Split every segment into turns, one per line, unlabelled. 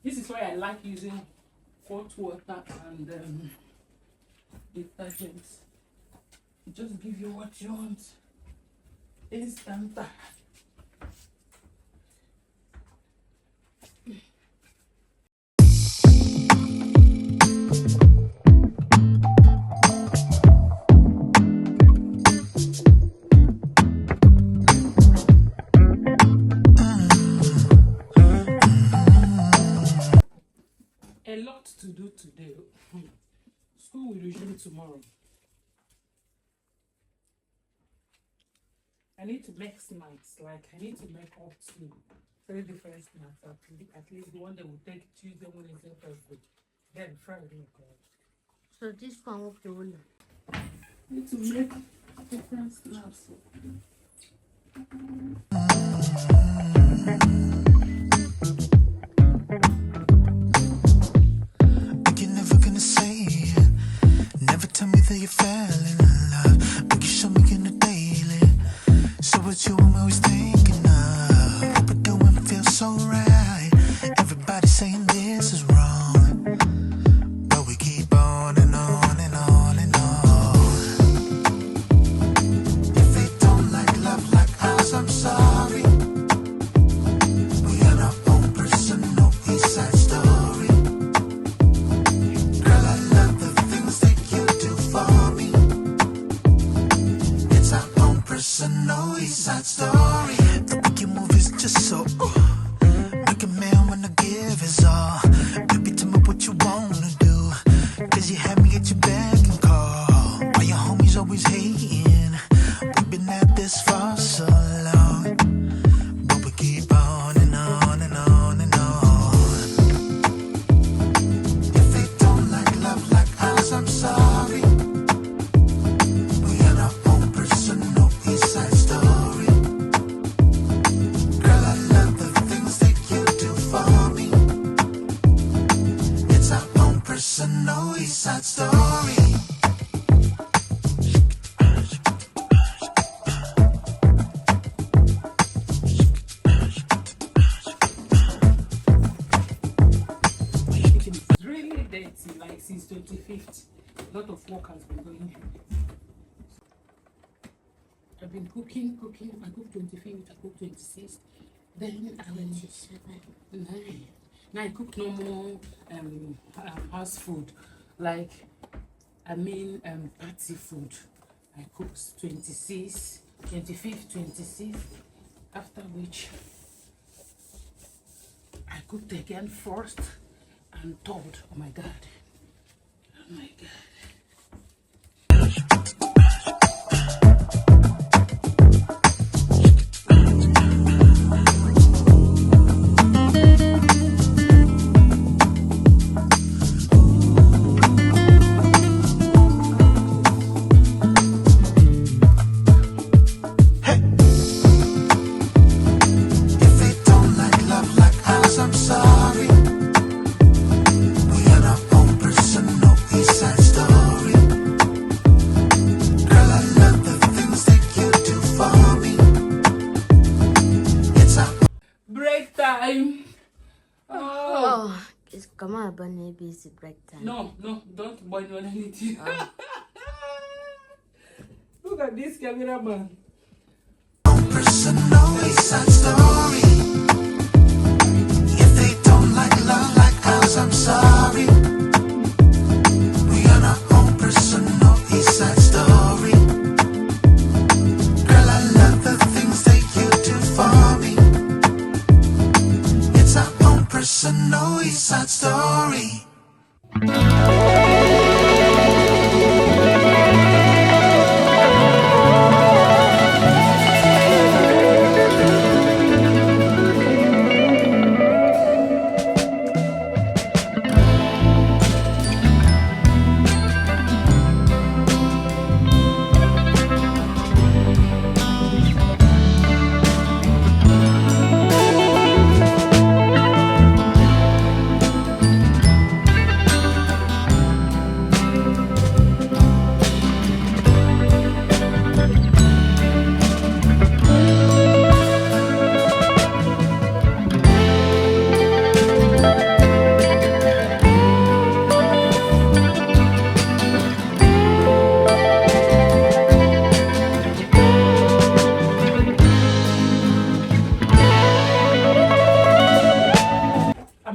This is why I like using hot water and detergents. It just give you what you want. Instant. A lot to do today. School will resume tomorrow. I need to make snacks. Like I need to make up to 3 different snacks. At least the one that will take Tuesday, Wednesday, Thursday, then Friday.
So this one will be all.
I need to make different snacks.
You're never gonna say it. Never tell me that you fell in love, but you show me in the daily. So it's you I'm always thinking of. What we're doing feels so right. Everybody saying this is wrong, but we keep on and on and on and on. If they don't like love like ours, I'm sorry. We got our own personal East Side story. Girl, I love the things that you do for me. It's our own personal East Side story. The way you move is just so make a man wanna give his all. Baby, tell me what you wanna do, 'cause you had me at your beck and call. Why your homies always hating? We've been at this for so long, but we keep on and on and on and on. If they don't like love like ours, I'm sorry. We got our own personal East Side story. Girl, I love the things that you do for me. It's our own personal East Side story.
It's really dirty, like since 25th. A lot of work has been going. I've been cooking. I cooked 25th, I cooked 26th. Then I went to 9. Now I cook normal house food. Like, party food. I cooked 26th, 25th, 26th. After which, I cooked again 1st and 3rd. Oh my God. Oh my God.
If they don't like love like ours, I'm sorry. We got our own personal East Side story. Girl, I love the things that you do for me. It's our
Break time.
Oh, it's come on, bunny busy break time.
No, don't boil on anything. Look at this cameraman.
own personal East Side story. If they don't like love like ours, I'm sorry. We got our own personal East Side story. Girl, I love the things that you do for me. It's our own personal East Side story.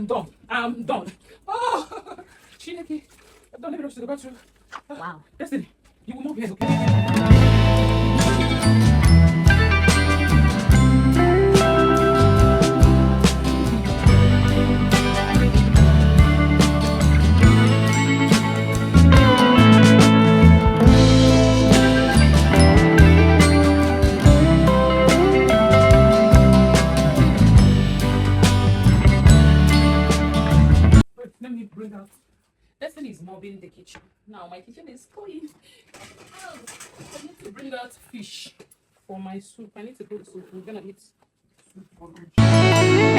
done. I'm done. Oh, Chineke. Don't let me rush to the bathroom.
Wow.
Destiny, you will not be okay? Wait, let me bring out. Destiny is mopping the kitchen. Now my kitchen is clean. Oh, I need to bring out fish for my soup. I need to cook soup. We're gonna eat soup for lunch.